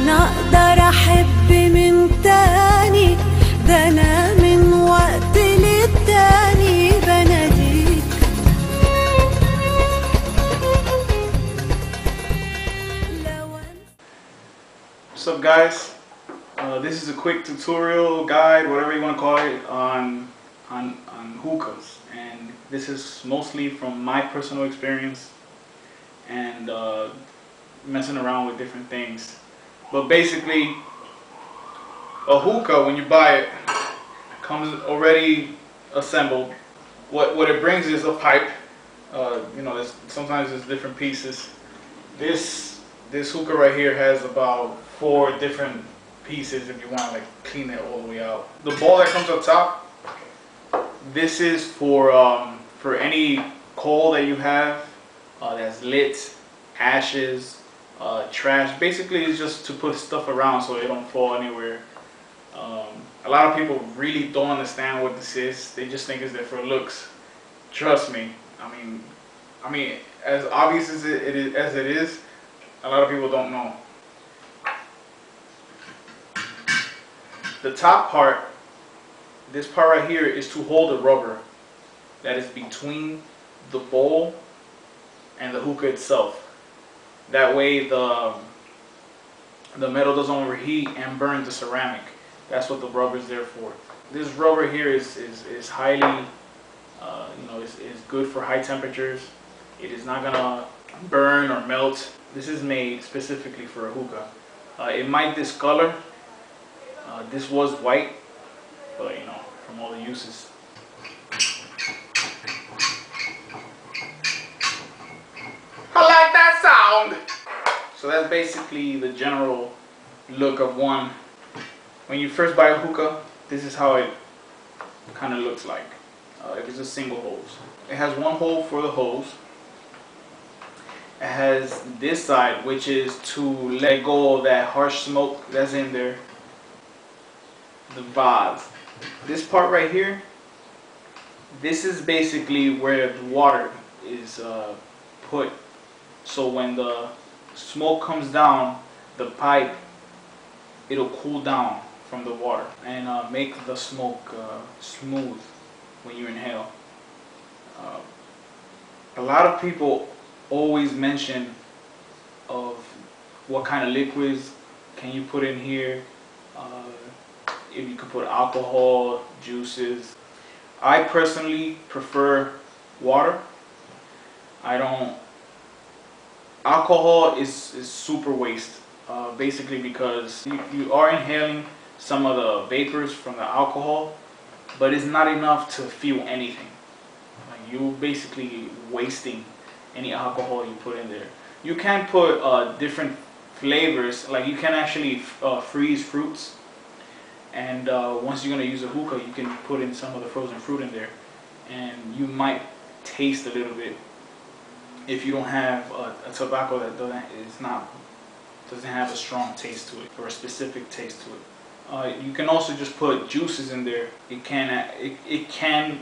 أنا أقدر أحب من تاني، ده أنا من وقت للتاني بناديك. What's up, guys? This is a quick tutorial guide, whatever you want to call it, on hookahs, and this is mostly from my personal experience and messing around with different things. But basically, a hookah, when you buy it, comes already assembled. What it brings is a pipe. You know, sometimes there's different pieces. This hookah right here has about 4 different pieces if you want to like clean it all the way out. The ball that comes up top, this is for any coal that you have that's lit, ashes, trash. Basically, it's just to put stuff around so it don't fall anywhere. A lot of people really don't understand what this is. They just think it's there for looks. Trust me. I mean, as obvious as it is, a lot of people don't know. The top part, this part right here, is to hold the rubber that is between the bowl and the hookah itself. That way the metal doesn't overheat and burn the ceramic. That's what the rubber is there for. This rubber here is highly, you know, is good for high temperatures. It is not gonna burn or melt. This is made specifically for a hookah. It might discolor. This was white, but you know, from all the uses. I like that sound! So that's basically the general look of one. When you first buy a hookah, this is how it kind of looks like. If it's a single hose. It has one hole for the hose. It has this side, which is to let go of that harsh smoke that's in there. The vase. This part right here, this is basically where the water is put. So when the smoke comes down the pipe, it'll cool down from the water and make the smoke smooth when you inhale. A lot of people always mention of what kind of liquids can you put in here, if you could put alcohol, juices. I personally prefer water. Alcohol is super waste, basically because you are inhaling some of the vapors from the alcohol, but it's not enough to feel anything. Like, you're basically wasting any alcohol you put in there. You can put different flavors, like you can actually freeze fruits, and once you're going to use a hookah, you can put in some of the frozen fruit in there, and you might taste a little bit if you don't have a tobacco that doesn't have a strong taste to it, or a specific taste to it. You can also just put juices in there. It can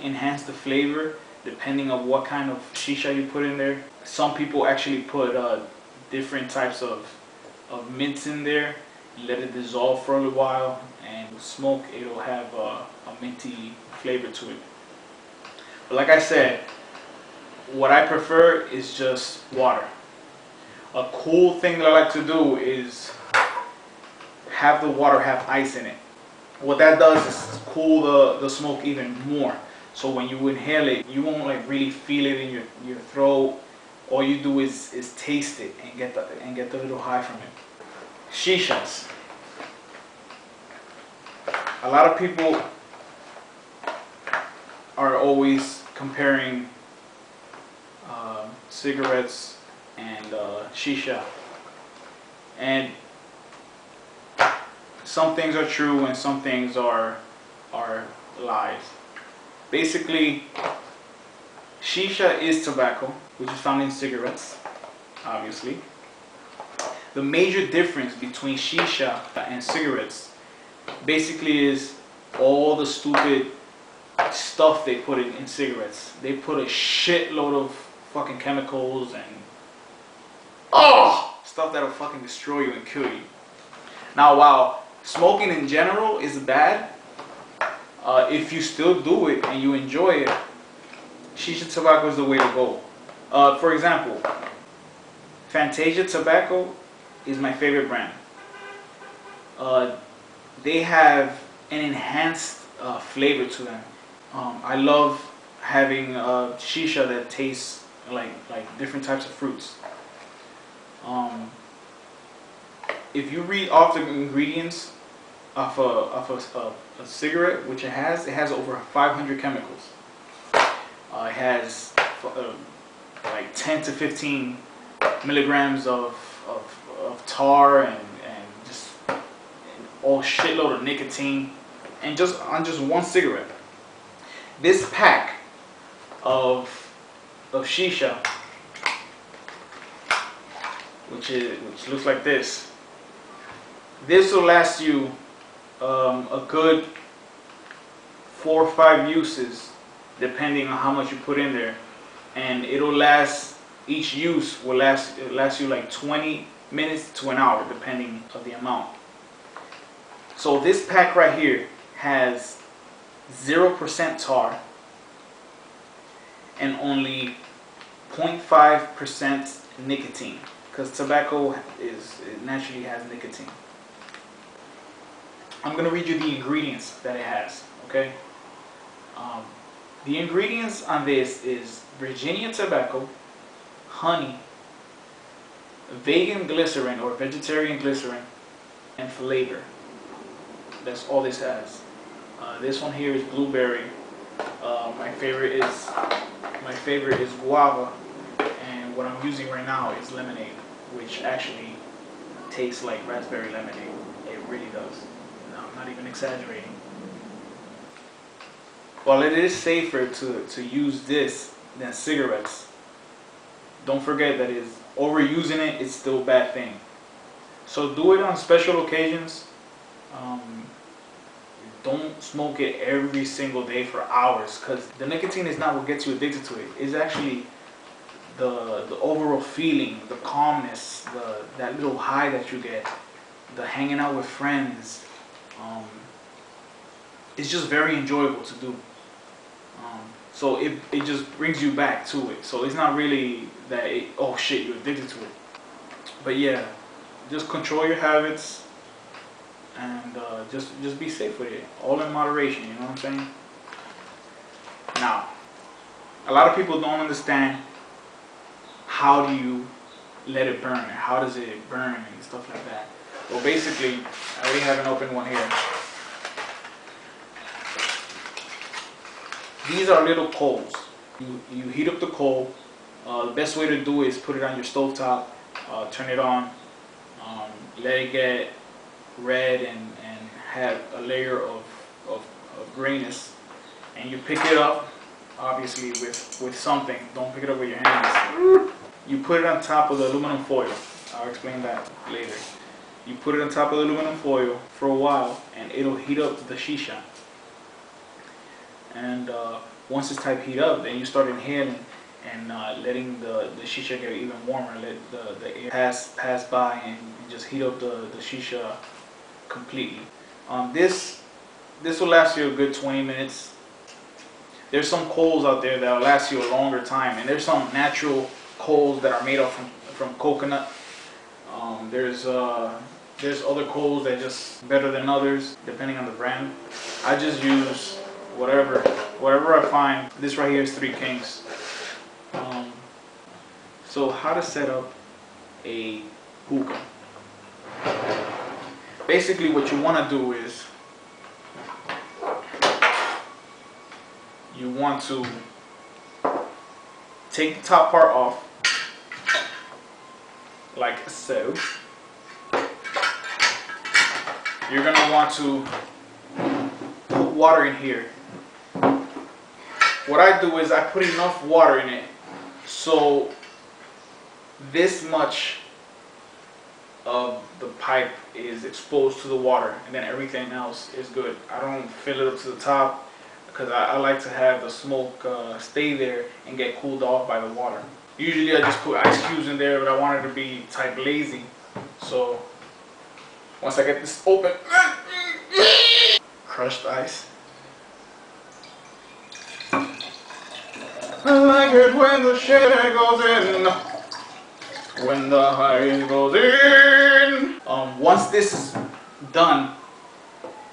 enhance the flavor depending on what kind of shisha you put in there. Some people actually put different types of mints in there, let it dissolve for a little while, and smoke, it'll have a minty flavor to it. But like I said, what I prefer is just water. A cool thing that I like to do is have the water have ice in it. What that does is cool the smoke even more. So when you inhale it, you won't like really feel it in your throat. All you do is taste it and get the little high from it. Shishas. A lot of people are always comparing cigarettes and shisha, and some things are true and some things are lies. Basically, shisha is tobacco, which is found in cigarettes, obviously. The major difference between shisha and cigarettes basically is all the stupid stuff they put in cigarettes. They put a shitload of fucking chemicals and stuff that'll fucking destroy you and kill you. Now, while smoking in general is bad, if you still do it and you enjoy it, shisha tobacco is the way to go. For example, Fantasia Tobacco is my favorite brand. They have an enhanced flavor to them. I love having shisha that tastes like different types of fruits. If you read off the ingredients of a cigarette, which it has over 500 chemicals. It has like 10 to 15 milligrams of tar and just all shitload of nicotine, and on just one cigarette. This pack of shisha, which looks like this. This will last you a good 4 or 5 uses, depending on how much you put in there, and it'll last. Each use will last you like 20 minutes to an hour, depending on the amount. So this pack right here has 0% tar and only 0.5% nicotine, because tobacco it naturally has nicotine. I'm gonna read you the ingredients that it has. Okay. The ingredients on this is Virginia tobacco, honey, vegan glycerin or vegetarian glycerin, and flavor. That's all this has. This one here is blueberry. My favorite is guava, and what I'm using right now is lemonade, which actually tastes like raspberry lemonade. It really does. No, I'm not even exaggerating. While it is safer to use this than cigarettes, don't forget that overusing it is still a bad thing. So do it on special occasions. Don't smoke it every single day for hours, because the nicotine is not what gets you addicted to it. It's actually the overall feeling, the calmness, that little high that you get, the hanging out with friends. It's just very enjoyable to do. So it just brings you back to it. So it's not really that oh shit, you're addicted to it. But yeah, just control your habits and just be safe with it. All in moderation, you know what I'm saying? Now, a lot of people don't understand how do you let it burn, how does it burn and stuff like that. Well, basically, I already have an open one here. These are little coals. You heat up the coal. The best way to do it is put it on your stovetop, turn it on, let it get red and have a layer of grayness, and you pick it up, obviously with something. Don't pick it up with your hands. You put it on top of the aluminum foil. I'll explain that later. You put it on top of the aluminum foil for a while, and it'll heat up the shisha. And once it's type heat up, then you start inhaling and letting the shisha get even warmer. Let the air pass by and just heat up the shisha completely. This will last you a good 20 minutes. There's some coals out there that will last you a longer time, and there's some natural coals that are made up from coconut. There's other coals that are just better than others, depending on the brand. I just use whatever I find. This right here is 3 Kings. So how to set up a hookah. Basically what you want to do is you want to take the top part off like so. You're going to want to put water in here. What I do is I put enough water in it so this much of the pipe is exposed to the water, and then everything else is good. I don't fill it up to the top because I like to have the smoke stay there and get cooled off by the water. Usually I just put ice cubes in there, but I wanted to be type lazy, so Once I get this open, crushed ice. I like it when the shit goes in, when the ice goes in. Once this is done,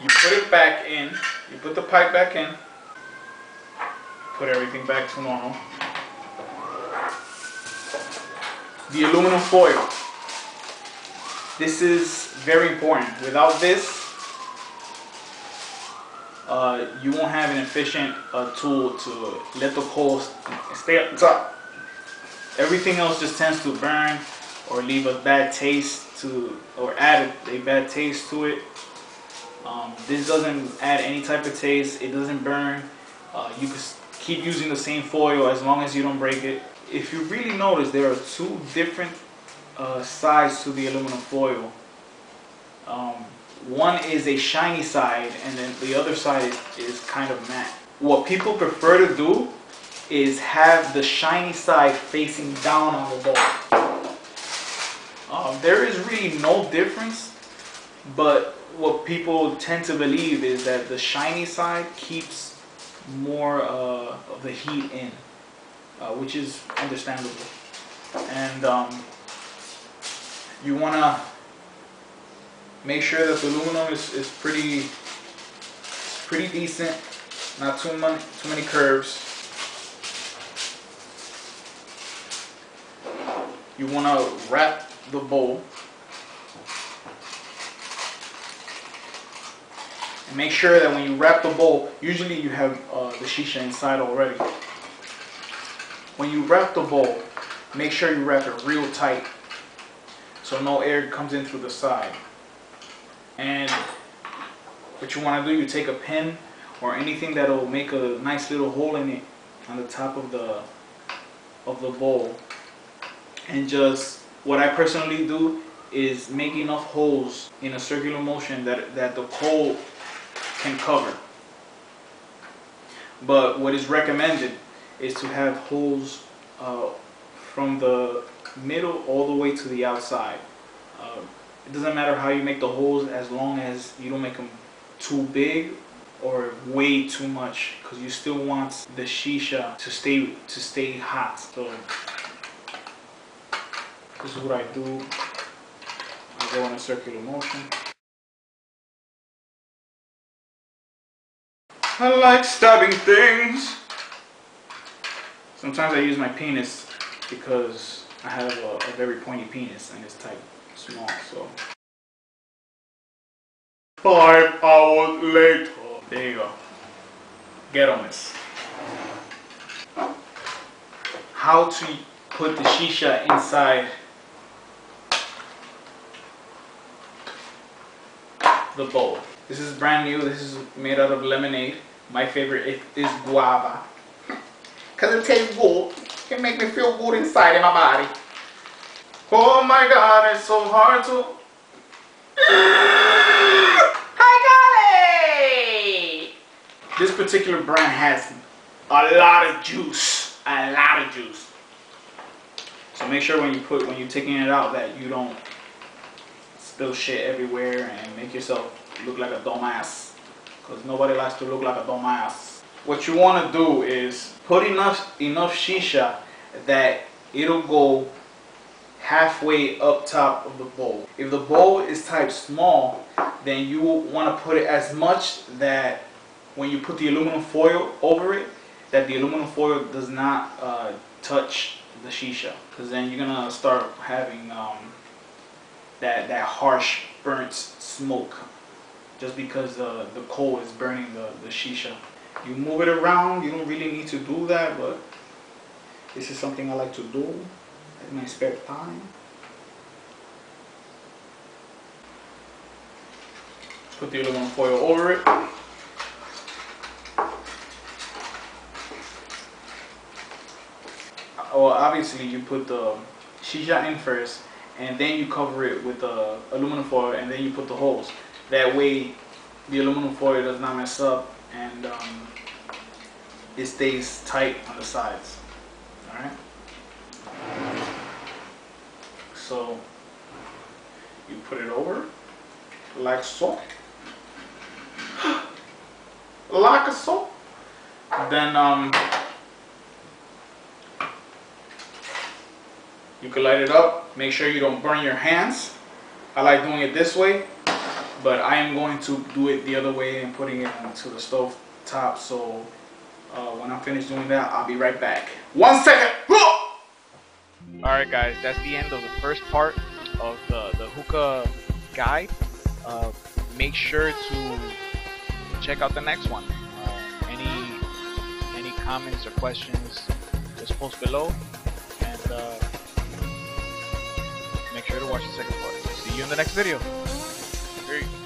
you put it back in. You put the pipe back in. Put everything back to normal. The aluminum foil. This is very important. Without this, you won't have an efficient tool to let the coal stay up top. Everything else just tends to burn or leave a bad taste to, or add a bad taste to it. This doesn't add any type of taste. It doesn't burn. You can keep using the same foil as long as you don't break it. If you really notice, there are two different sides to the aluminum foil. One is a shiny side, and then the other side is kind of matte. What people prefer to do is have the shiny side facing down on the bowl. There is really no difference, but what people tend to believe is that the shiny side keeps more of the heat in, which is understandable. And you want to make sure that the aluminum is pretty decent, not too many curves. You want to wrap the bowl and make sure that when you wrap the bowl, usually you have the shisha inside already. When you wrap the bowl, make sure you wrap it real tight so no air comes in through the side. And what you want to do, you take a pin or anything that will make a nice little hole in it on the top of the bowl, and just, what I personally do is make enough holes in a circular motion that the coal can cover. But what is recommended is to have holes from the middle all the way to the outside. It doesn't matter how you make the holes, as long as you don't make them too big or way too much, because you still want the shisha to stay hot. So this is what I do. I go in a circular motion. I like stabbing things. Sometimes I use my penis because I have a very pointy penis and it's type small. So 5 hours later, there you go. Get on this. How to put the shisha inside the bowl. This is brand new. This is made out of lemonade. My favorite is guava, cause it tastes good. It makes me feel good inside in my body. Oh my God, it's so hard to. I got it. This particular brand has a lot of juice. A lot of juice. So make sure when you're taking it out that you don't spill shit everywhere and make yourself look like a dumbass, because nobody likes to look like a dumbass. What you want to do is put enough shisha that it'll go halfway up top of the bowl. If the bowl is type small, then you want to put it as much that when you put the aluminum foil over it, that the aluminum foil does not touch the shisha, because then you're gonna start having that harsh burnt smoke, just because the coal is burning the shisha. You move it around. You don't really need to do that, but this is something I like to do in my spare time. Put the aluminum foil over it. Well, obviously you put the shisha in first, and then you cover it with the aluminum foil, and then you put the holes. That way the aluminum foil does not mess up, and it stays tight on the sides. Alright? So you put it over, like so. Like so. Then you can light it up. Make sure you don't burn your hands. I like doing it this way, but I am going to do it the other way and putting it onto the stove top. So when I'm finished doing that, I'll be right back. 1 second. Alright guys, that's the end of the first part of the hookah guide. Make sure to check out the next one. Any comments or questions, just post below, and make sure to watch the second part. See you in the next video. Peace.